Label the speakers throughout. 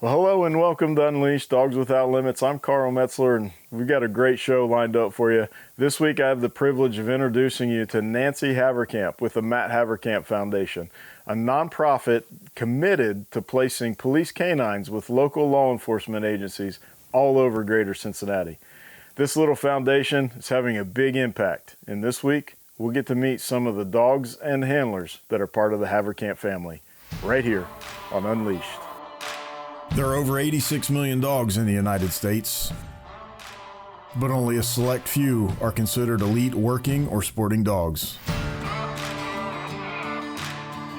Speaker 1: Well, hello and welcome to Unleashed Dogs Without Limits. I'm Carl Metzler, and we've got a great show lined up for you. This week, I have the privilege of introducing you to Nancy Haverkamp with the Matt Haverkamp Foundation, a nonprofit committed to placing police canines with local law enforcement agencies all over greater Cincinnati. This little foundation is having a big impact, and this week, we'll get to meet some of the dogs and handlers that are part of the Haverkamp family, right here on Unleashed. There are over 86 million dogs in the United States, but only a select few are considered elite working or sporting dogs.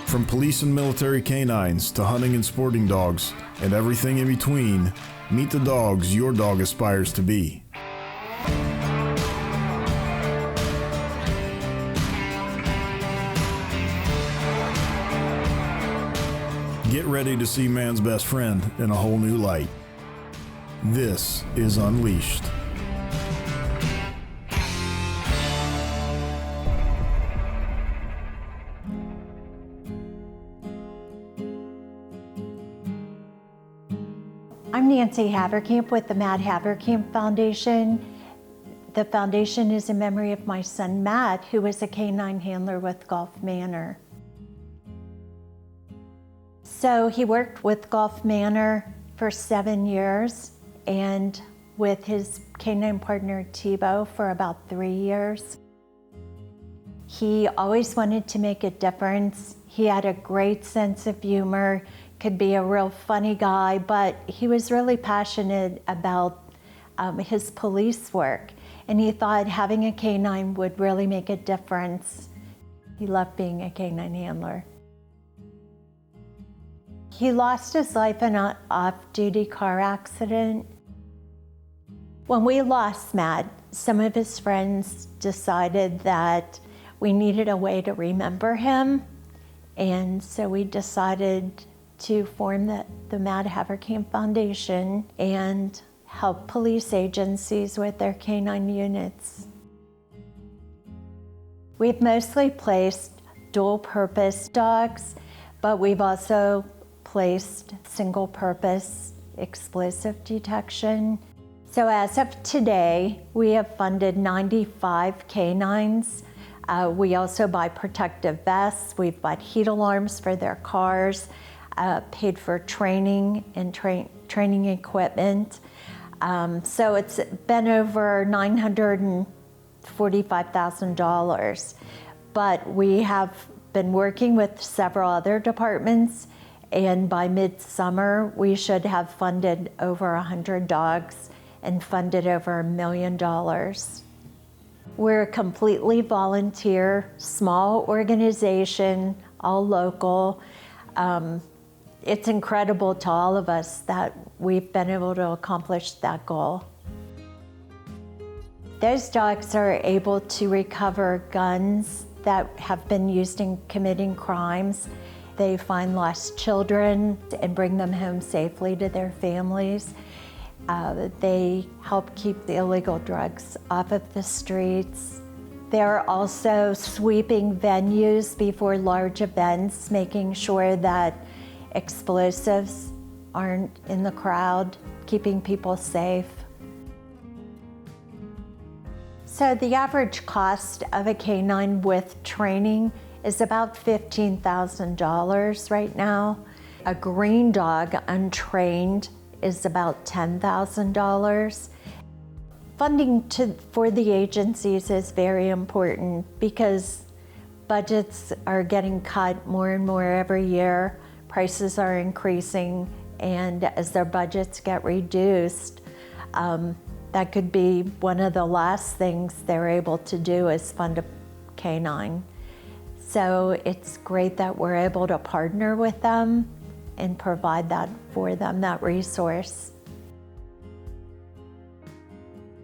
Speaker 1: From police and military canines to hunting and sporting dogs and everything in between, meet the dogs your dog aspires to be. Get ready to see man's best friend in a whole new light. This is Unleashed.
Speaker 2: I'm Nancy Haverkamp with the Matt Haverkamp Foundation. The foundation is in memory of my son Matt, who was a canine handler with Gulf Manor. So he worked with Gulf Manor for 7 years and with his canine partner Tebow for about 3 years. He always wanted to make a difference. He had a great sense of humor, could be a real funny guy, but he was really passionate about his police work. And he thought having a canine would really make a difference. He loved being a canine handler. He lost his life in an off-duty car accident. When we lost Matt, some of his friends decided that we needed a way to remember him. And so we decided to form the Matt Haverkamp Foundation and help police agencies with their canine units. We've mostly placed dual-purpose dogs, but we've also placed single-purpose explosive detection. So as of today, we have funded 95 canines. We also buy protective vests. We've bought heat alarms for their cars, paid for training and training equipment. So it's been over $945,000. But we have been working with several other departments, and by midsummer, we should have funded over 100 dogs and funded over $1 million. We're a completely volunteer, small organization, all local. It's incredible to all of us that we've been able to accomplish that goal. Those dogs are able to recover guns that have been used in committing crimes. They find lost children and bring them home safely to their families. They help keep the illegal drugs off of the streets. They're also sweeping venues before large events, making sure that explosives aren't in the crowd, keeping people safe. So the average cost of a canine with training is about $15,000 right now. A green dog, untrained, is about $10,000. Funding for the agencies is very important because budgets are getting cut more and more every year. Prices are increasing, and as their budgets get reduced, that could be one of the last things they're able to do is fund a canine. So it's great that we're able to partner with them and provide that for them, that resource.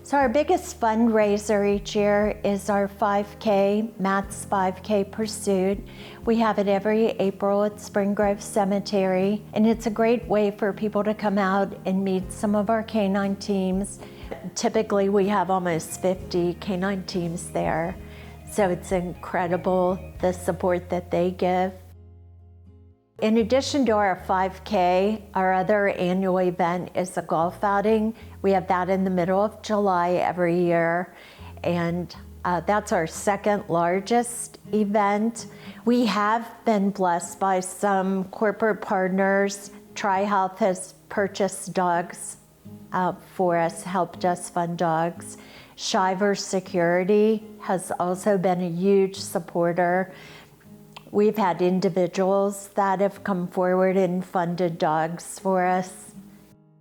Speaker 2: So our biggest fundraiser each year is our 5K, Matt's 5K Pursuit. We have it every April at Spring Grove Cemetery, and it's a great way for people to come out and meet some of our canine teams. Typically, we have almost 50 canine teams there. So it's incredible the support that they give. In addition to our 5K, our other annual event is a golf outing. We have that in the middle of July every year, and that's our second largest event. We have been blessed by some corporate partners. TriHealth has purchased dogs for us, helped us fund dogs. Shiver Security has also been a huge supporter. We've had individuals that have come forward and funded dogs for us.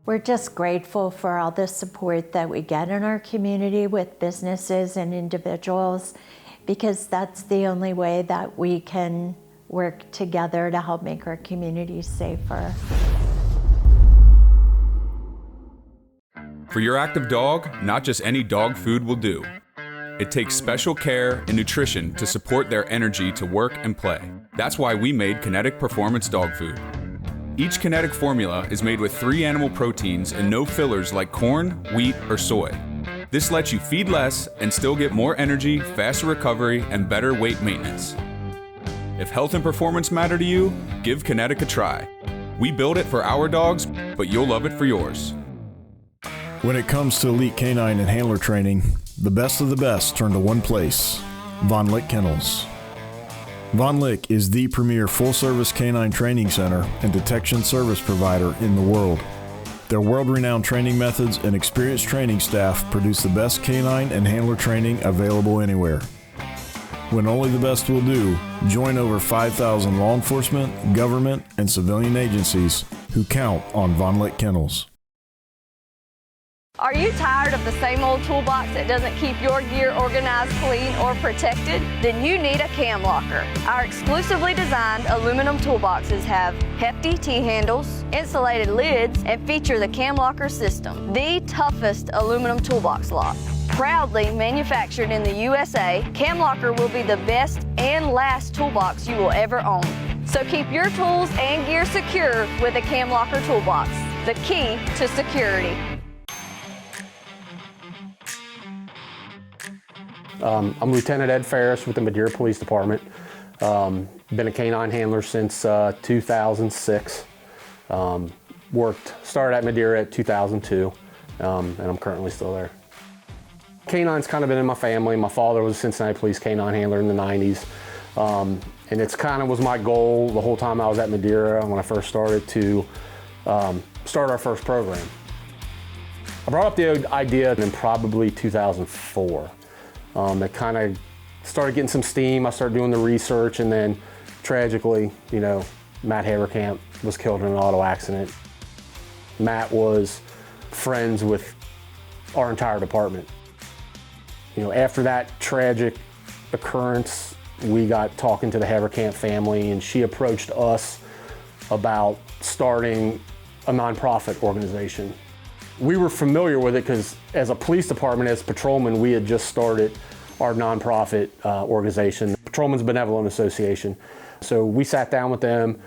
Speaker 2: We're just grateful for all the support that we get in our community with businesses and individuals, because that's the only way that we can work together to help make our communities safer.
Speaker 3: For your active dog, not just any dog food will do. It takes special care and nutrition to support their energy to work and play. That's why we made Kinetic Performance Dog Food. Each Kinetic formula is made with 3 animal proteins and no fillers like corn, wheat, or soy. This lets you feed less and still get more energy, faster recovery, and better weight maintenance. If health and performance matter to you, give Kinetic a try. We build it for our dogs, but you'll love it for yours.
Speaker 1: When it comes to elite canine and handler training, the best of the best turn to one place, Von Lick Kennels. Von Lick is the premier full-service canine training center and detection service provider in the world. Their world-renowned training methods and experienced training staff produce the best canine and handler training available anywhere. When only the best will do, join over 5,000 law enforcement, government, and civilian agencies who count on Von Lick Kennels.
Speaker 4: Are you tired of the same old toolbox that doesn't keep your gear organized, clean, or protected? Then you need a cam locker. Our exclusively designed aluminum toolboxes have hefty T-handles, insulated lids, and feature the cam locker system, the toughest aluminum toolbox lock. Proudly manufactured in the USA, Cam Locker will be the best and last toolbox you will ever own. So keep your tools and gear secure with a Cam Locker toolbox, the key to security.
Speaker 5: I'm Lieutenant Ed Ferris with the Madeira Police Department. Been a canine handler since 2006. Started at Madeira at 2002, and I'm currently still there. Canine's kind of been in my family. My father was a Cincinnati Police canine handler in the 90s. And it's kind of was my goal the whole time I was at Madeira when I first started to start our first program. I brought up the idea in probably 2004. It kind of started getting some steam. I started doing the research, and then tragically, Matt Haverkamp was killed in an auto accident. Matt was friends with our entire department. After that tragic occurrence, we got talking to the Haverkamp family, and she approached us about starting a nonprofit organization. We were familiar with it because as a police department, as patrolmen, we had just started our nonprofit organization, Patrolmen's Benevolent Association. So we sat down with them,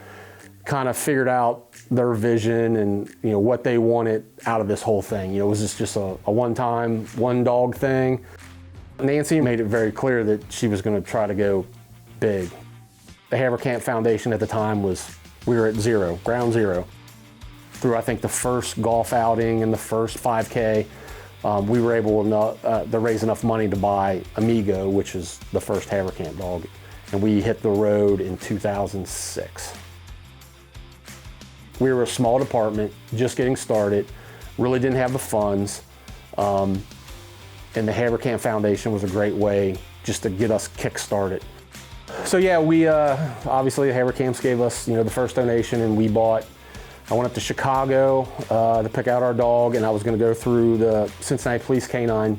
Speaker 5: kind of figured out their vision and what they wanted out of this whole thing. Was this just a one-time, one-dog thing? Nancy made it very clear that she was going to try to go big. The Haverkamp Foundation at the time we were at zero, ground zero. Through I think the first golf outing and the first 5K, we were able to raise enough money to buy Amigo, which is the first Haverkamp dog. And we hit the road in 2006. We were a small department, just getting started, really didn't have the funds. And the Haverkamp Foundation was a great way just to get us kick-started. So yeah, we obviously the Haverkamps gave us the first donation, and I went up to Chicago to pick out our dog, and I was going to go through the Cincinnati Police Canine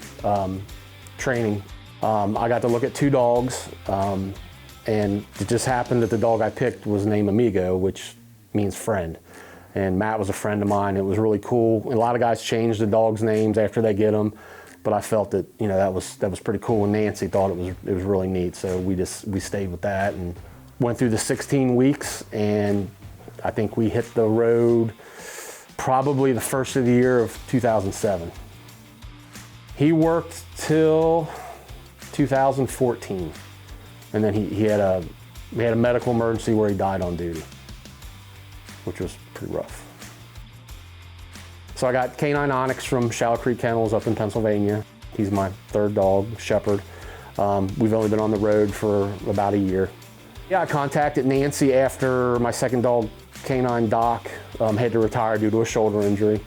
Speaker 5: training. I got to look at 2 dogs, and it just happened that the dog I picked was named Amigo, which means friend. And Matt was a friend of mine. It was really cool. A lot of guys change the dogs' names after they get them, but I felt that that was pretty cool. And Nancy thought it was really neat, so we stayed with that and went through the 16 weeks, and I think we hit the road probably the first of the year of 2007. He worked till 2014, and then he had a medical emergency where he died on duty. which was pretty rough. So I got Canine Onyx from Shallow Creek Kennels up in Pennsylvania. He's my third dog, Shepherd. We've only been on the road for about a year. Yeah, I contacted Nancy after my second dog, Canine Doc, had to retire due to a shoulder injury.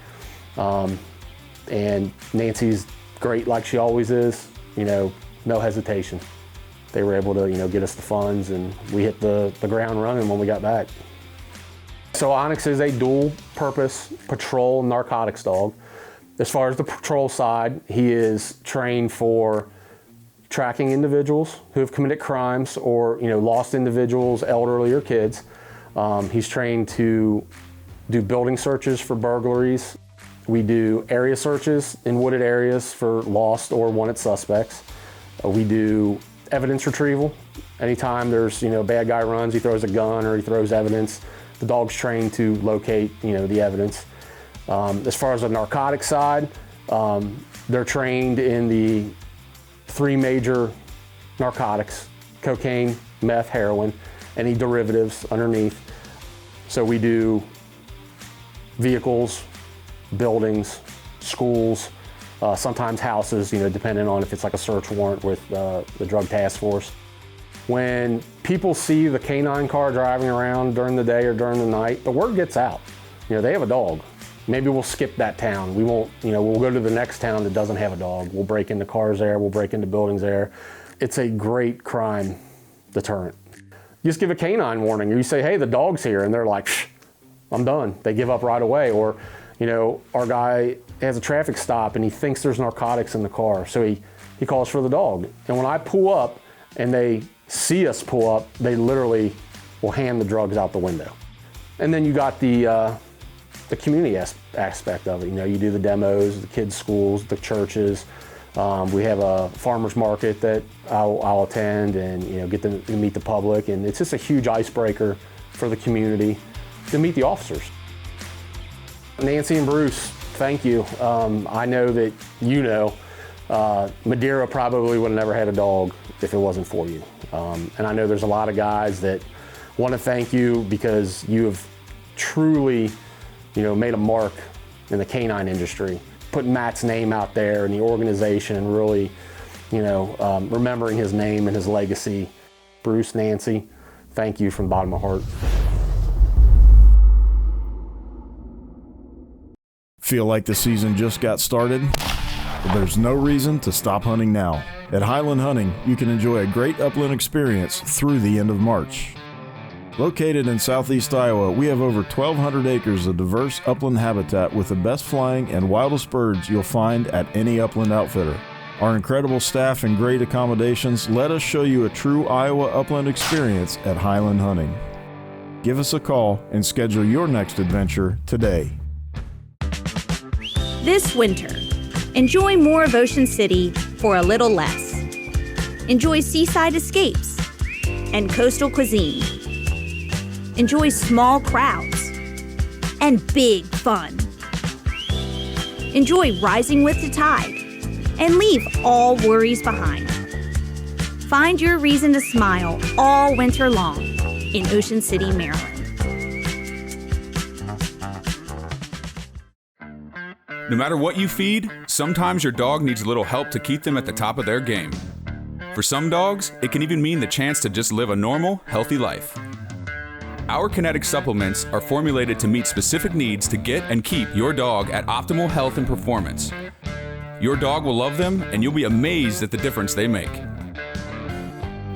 Speaker 5: And Nancy's great like she always is, no hesitation. They were able to, get us the funds, and we hit the ground running when we got back. So Onyx is a dual-purpose patrol narcotics dog. As far as the patrol side, he is trained for tracking individuals who have committed crimes or lost individuals, elderly or kids. He's trained to do building searches for burglaries. We do area searches in wooded areas for lost or wanted suspects. We do evidence retrieval. Anytime there's a bad guy runs, he throws a gun or he throws evidence, the dog's trained to locate the evidence. As far as the narcotic side, they're trained in the 3 major narcotics: cocaine, meth, heroin, any derivatives underneath. So we do vehicles, buildings, schools, sometimes houses, depending on if it's like a search warrant with the drug task force. When people see the canine car driving around during the day or during the night, the word gets out. They have a dog. Maybe we'll skip that town. We won't, we'll go to the next town that doesn't have a dog. We'll break into cars there, we'll break into buildings there. It's a great crime deterrent. You just give a canine warning, or you say, hey, the dog's here, and they're like, shh, I'm done. They give up right away. Or, our guy has a traffic stop and he thinks there's narcotics in the car, so he calls for the dog. And when I pull up and they see us pull up, they literally will hand the drugs out the window. And then you got the community aspect of it. You do the demos, the kids' schools, the churches. We have a farmer's market that I'll attend and get to meet the public, and it's just a huge icebreaker for the community to meet the officers. Nancy and Bruce, thank you. I know that Madeira probably would have never had a dog if it wasn't for you. And I know there's a lot of guys that want to thank you because you have truly made a mark in the canine industry, putting Matt's name out there and the organization, and really, remembering his name and his legacy. Bruce, Nancy, thank you from the bottom of my heart.
Speaker 1: Feel like the season just got started? Well, there's no reason to stop hunting now. At Highland Hunting, you can enjoy a great upland experience through the end of March. Located in southeast Iowa, we have over 1,200 acres of diverse upland habitat with the best flying and wildest birds you'll find at any upland outfitter. Our incredible staff and great accommodations let us show you a true Iowa upland experience at Highland Hunting. Give us a call and schedule your next adventure today.
Speaker 6: This winter, enjoy more of Ocean City for a little less. Enjoy seaside escapes and coastal cuisine. Enjoy small crowds and big fun. Enjoy rising with the tide and leave all worries behind. Find your reason to smile all winter long in Ocean City, Maryland.
Speaker 3: No matter what you feed, sometimes your dog needs a little help to keep them at the top of their game. For some dogs, it can even mean the chance to just live a normal, healthy life. Our Kinetic supplements are formulated to meet specific needs to get and keep your dog at optimal health and performance. Your dog will love them, and you'll be amazed at the difference they make.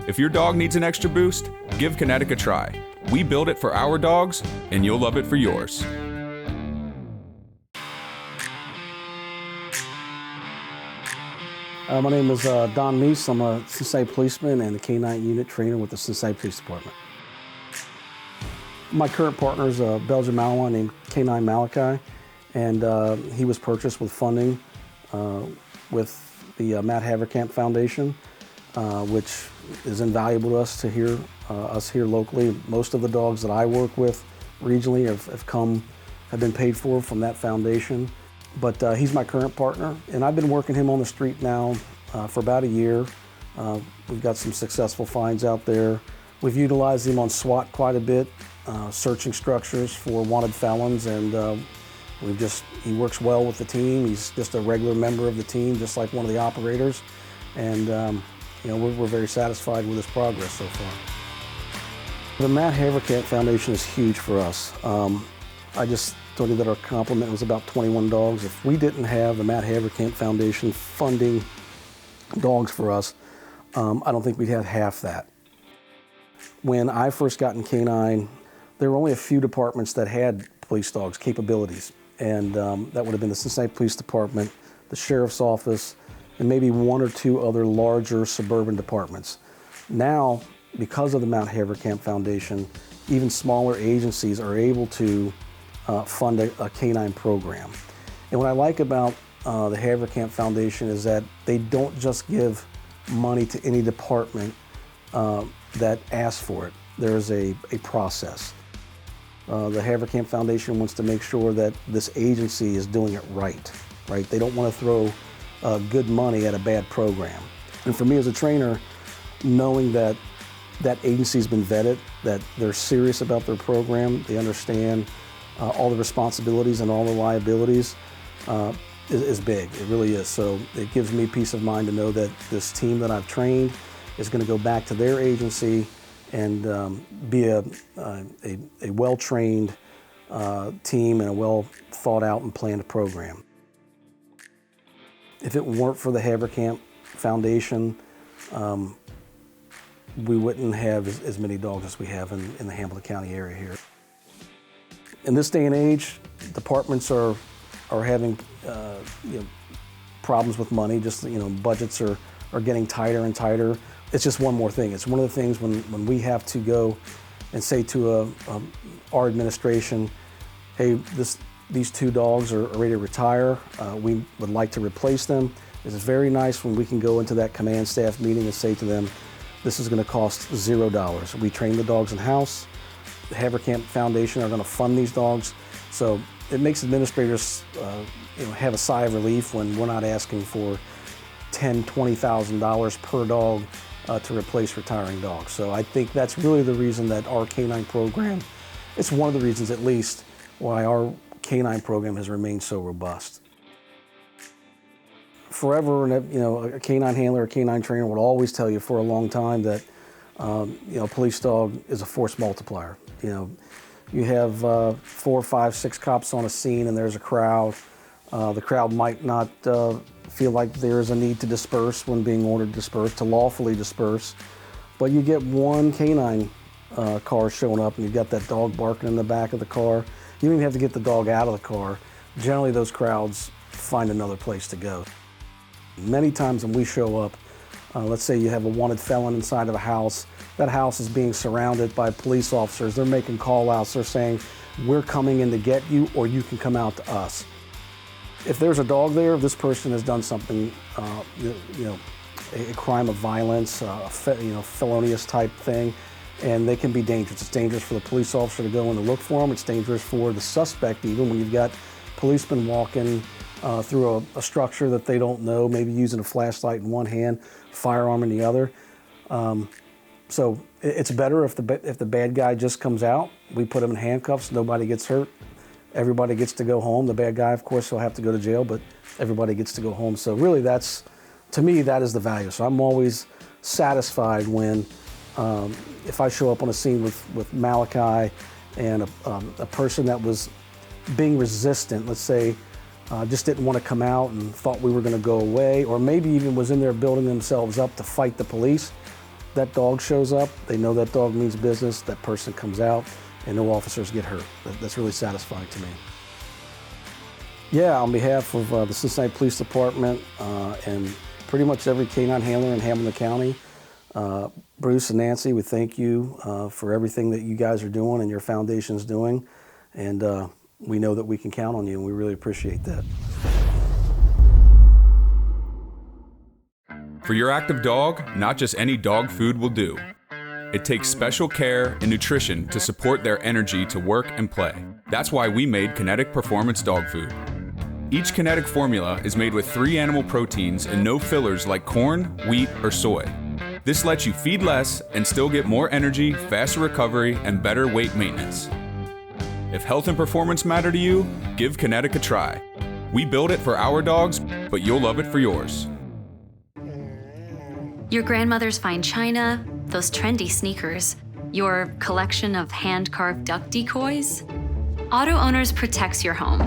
Speaker 3: If your dog needs an extra boost, give Kinetic a try. We build it for our dogs, and you'll love it for yours.
Speaker 7: My name is Don Meese. I'm a Cincinnati policeman and a K-9 unit trainer with the Cincinnati Police Department. My current partner is a Belgian Malinois named K-9 Malachi, and he was purchased with funding with the Matt Haverkamp Foundation, which is invaluable to us here locally. Most of the dogs that I work with regionally have been paid for from that foundation. But he's my current partner, and I've been working him on the street now for about a year. We've got some successful finds out there. We've utilized him on SWAT quite a bit searching structures for wanted felons, and he works well with the team. He's just a regular member of the team, just like one of the operators, and we're very satisfied with his progress so far. The Matt Haverkamp Foundation is huge for us. I just told you that our complement was about 21 dogs. If we didn't have the Matt Haverkamp Foundation funding dogs for us, I don't think we'd have half that. When I first got in canine, there were only a few departments that had police dogs capabilities, and that would have been the Cincinnati Police Department, the Sheriff's Office, and maybe one or two other larger suburban departments. Now, because of the Mount Haverkamp Foundation, even smaller agencies are able to fund a canine program. And what I like about the Haverkamp Foundation is that they don't just give money to any department that asks for it. There's a process. The Haverkamp Foundation wants to make sure that this agency is doing it right? They don't want to throw good money at a bad program. And for me as a trainer, knowing that that agency's been vetted, that they're serious about their program, they understand all the responsibilities and all the liabilities, is big. It really is. So it gives me peace of mind to know that this team that I've trained is going to go back to their agency and be a well-trained team and a well-thought-out and planned program. If it weren't for the Haverkamp Foundation, we wouldn't have as many dogs as we have in the Hamilton County area here. In this day and age, departments are having problems with money. Just budgets are getting tighter and tighter. It's just one more thing. It's one of the things when we have to go and say to our administration, hey, these two dogs are ready to retire. We would like to replace them. It's very nice when we can go into that command staff meeting and say to them, this is going to cost $0. We train the dogs in-house. The Haverkamp Foundation are going to fund these dogs. So it makes administrators have a sigh of relief when we're not asking for $10,000, $20,000 per dog to replace retiring dogs. So I think that's really the reason that our canine program, it's one of the reasons at least why our canine program has remained so robust. Forever, a canine handler, a canine trainer would always tell you for a long time that a police dog is a force multiplier. You have 4, 5, 6 cops on a scene and there's a crowd. The crowd might not feel like there's a need to disperse when being ordered to disperse, to lawfully disperse. But you get one canine car showing up and you've got that dog barking in the back of the car. You don't even have to get the dog out of the car. Generally, those crowds find another place to go. Many times when we show up, let's say you have a wanted felon inside of a house, that house is being surrounded by police officers. They're making call-outs. They're saying, we're coming in to get you, or you can come out to us. If there's a dog there, this person has done something, a crime of violence, felonious type thing, and they can be dangerous. It's dangerous for the police officer to go in and look for them. It's dangerous for the suspect, even when you've got policemen walking through a structure that they don't know, maybe using a flashlight in one hand, firearm in the other. So it's better if the bad guy just comes out. We put him in handcuffs. Nobody gets hurt. Everybody gets to go home. The bad guy, of course, will have to go to jail, but everybody gets to go home. So really, to me, that is the value. So I'm always satisfied when, if I show up on a scene with Malachi and a person that was being resistant, let's say, just didn't want to come out and thought we were going to go away, or maybe even was in there building themselves up to fight the police. That dog shows up, they know that dog means business, that person comes out, and no officers get hurt. That's really satisfying to me. Yeah, on behalf of the Cincinnati Police Department and pretty much every canine handler in Hamilton County, Bruce and Nancy, we thank you for everything that you guys are doing and your foundation's doing, and we know that we can count on you, and we really appreciate that.
Speaker 3: For your active dog, not just any dog food will do. It takes special care and nutrition to support their energy to work and play. That's why we made Kinetic Performance Dog Food. Each Kinetic formula is made with 3 animal proteins and no fillers like corn, wheat, or soy. This lets you feed less and still get more energy, faster recovery, and better weight maintenance. If health and performance matter to you, give Kinetic a try. We build it for our dogs, but you'll love it for yours.
Speaker 8: Your grandmother's fine china, those trendy sneakers, your collection of hand-carved duck decoys. Auto Owners protects your home.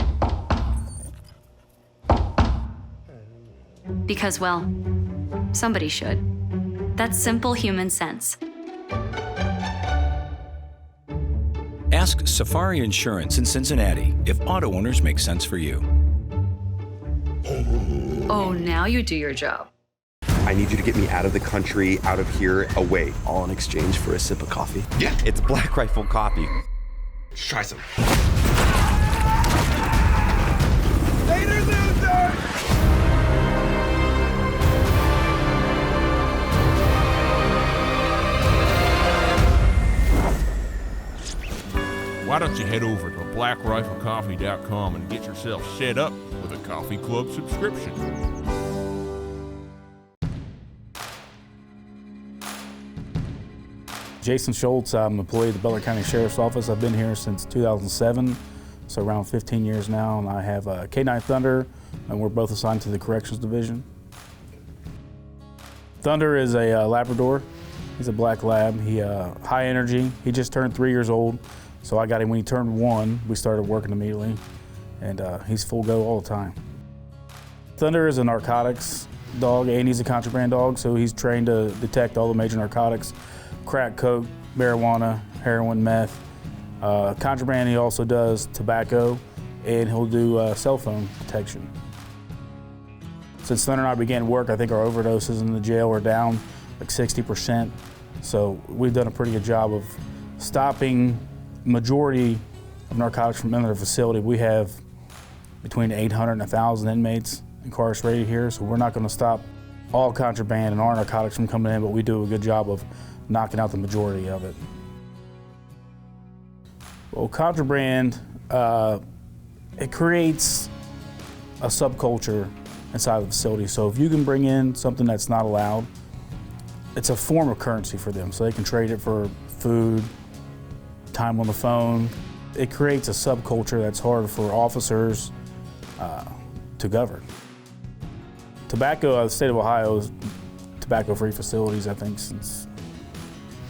Speaker 8: Because, well, somebody should. That's simple human sense.
Speaker 9: Ask Safari Insurance in Cincinnati if Auto Owners make sense for you.
Speaker 8: Oh, now you do your job.
Speaker 10: I need you to get me out of the country, out of here, away. All in exchange for a sip of coffee? Yeah, it's Black Rifle Coffee. Let's try some. Later, loser!
Speaker 11: Why don't you head over to blackriflecoffee.com and get yourself set up with a coffee club subscription.
Speaker 12: Jason Schultz, I'm an employee of the Butler County Sheriff's Office. I've been here since 2007, so around 15 years now, and I have a K9 Thunder, and we're both assigned to the Corrections Division. Thunder is a Labrador. He's a black lab. He high energy. He just turned 3 years old, so I got him when he turned 1. We started working immediately, and he's full go all the time. Thunder is a narcotics dog, and he's a contraband dog, so he's trained to detect all the major narcotics. Crack, coke, marijuana, heroin, meth. Contraband, he also does tobacco, and he'll do cell phone detection. Since Thunder and I began work, I think our overdoses in the jail are down like 60%. So we've done a pretty good job of stopping majority of narcotics from entering the facility. We have between 800 and 1,000 inmates incarcerated here, so we're not going to stop all contraband and our narcotics from coming in, but we do a good job of knocking out the majority of it. Well, contraband, it creates a subculture inside the facility. So if you can bring in something that's not allowed, it's a form of currency for them. So they can trade it for food, time on the phone. It creates a subculture that's hard for officers to govern. Tobacco, the state of Ohio is tobacco-free facilities, I think, since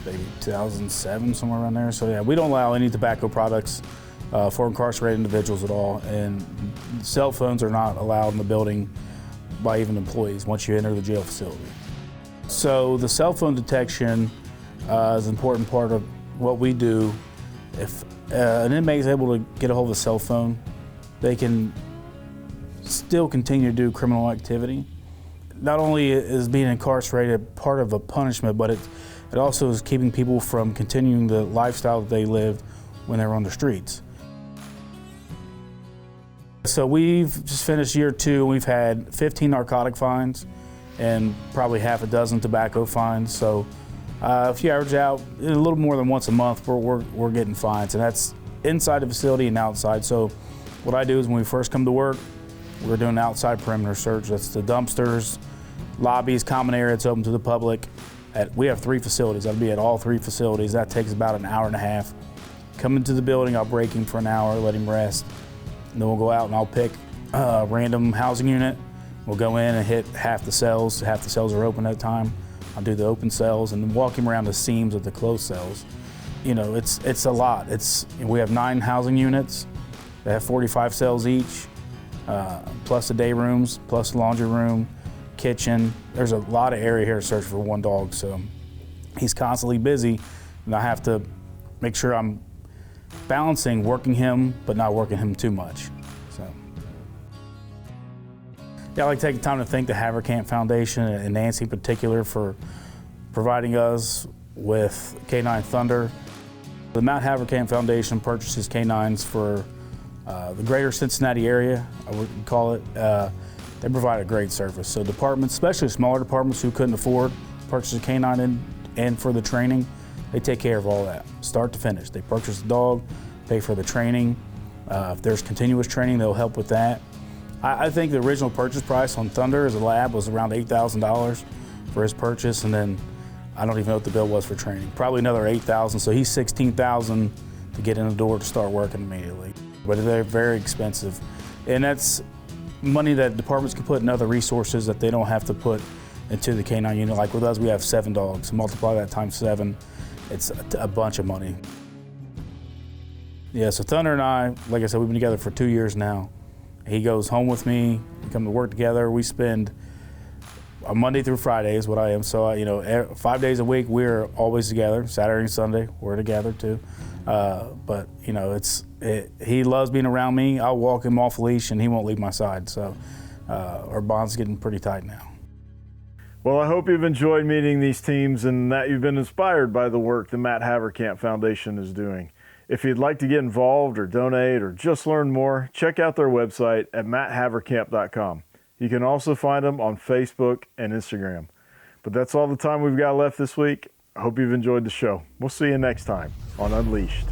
Speaker 12: maybe 2007, somewhere around there. So yeah, we don't allow any tobacco products for incarcerated individuals at all, and cell phones are not allowed in the building by even employees once you enter the jail facility. So the cell phone detection is an important part of what we do. If an inmate is able to get a hold of a cell phone, they can still continue to do criminal activity. Not only is being incarcerated part of a punishment, but it also is keeping people from continuing the lifestyle that they lived when they were on the streets. So we've just finished year 2. We've had 15 narcotic fines and probably half a dozen tobacco fines. So if you average out a little more than once a month, we're getting fines, and that's inside the facility and outside. So what I do is when we first come to work, we're doing an outside perimeter search. That's the dumpsters, lobbies, common area that's open to the public. We have 3 facilities. I'll be at all 3 facilities. That takes about an hour and a half. Come into the building, I'll break him for an hour, let him rest. And then we'll go out and I'll pick a random housing unit. We'll go in and hit half the cells. Half the cells are open at the time. I'll do the open cells and then walk him around the seams of the closed cells. You know, it's a lot. We have 9 housing units. They have 45 cells each, plus the day rooms, plus the laundry room, kitchen. There's a lot of area here to search for one dog, so he's constantly busy, and I have to make sure I'm balancing working him, but not working him too much. So, yeah, I'd like to take the time to thank the Haverkamp Foundation and Nancy in particular for providing us with K9 Thunder. The Mount Haverkamp Foundation purchases K9s for the greater Cincinnati area, I would call it. They provide a great service. So departments, especially smaller departments who couldn't afford to purchase a K9 and for the training, they take care of all that, start to finish. They purchase the dog, pay for the training. If there's continuous training, they'll help with that. I think the original purchase price on Thunder as a lab was around $8,000 for his purchase, and then I don't even know what the bill was for training. Probably another $8,000, so he's $16,000 to get in the door to start working immediately. But they're very expensive. And that's money that departments can put in other resources that they don't have to put into the K9 unit. Like with us, we have 7 dogs. Multiply that times 7, it's a bunch of money. Yeah, so Thunder and I, like I said, we've been together for 2 years now. He goes home with me, we come to work together. We spend Monday through Friday is what I am. So, 5 days a week, we're always together. Saturday and Sunday, we're together too. But he loves being around me. I'll walk him off leash and he won't leave my side. So our bond's getting pretty tight now.
Speaker 1: Well, I hope you've enjoyed meeting these teams and that you've been inspired by the work the Matt Haverkamp Foundation is doing. If you'd like to get involved or donate or just learn more, check out their website at matthaverkamp.com. You can also find them on Facebook and Instagram. But that's all the time we've got left this week. I hope you've enjoyed the show. We'll see you next time on Unleashed.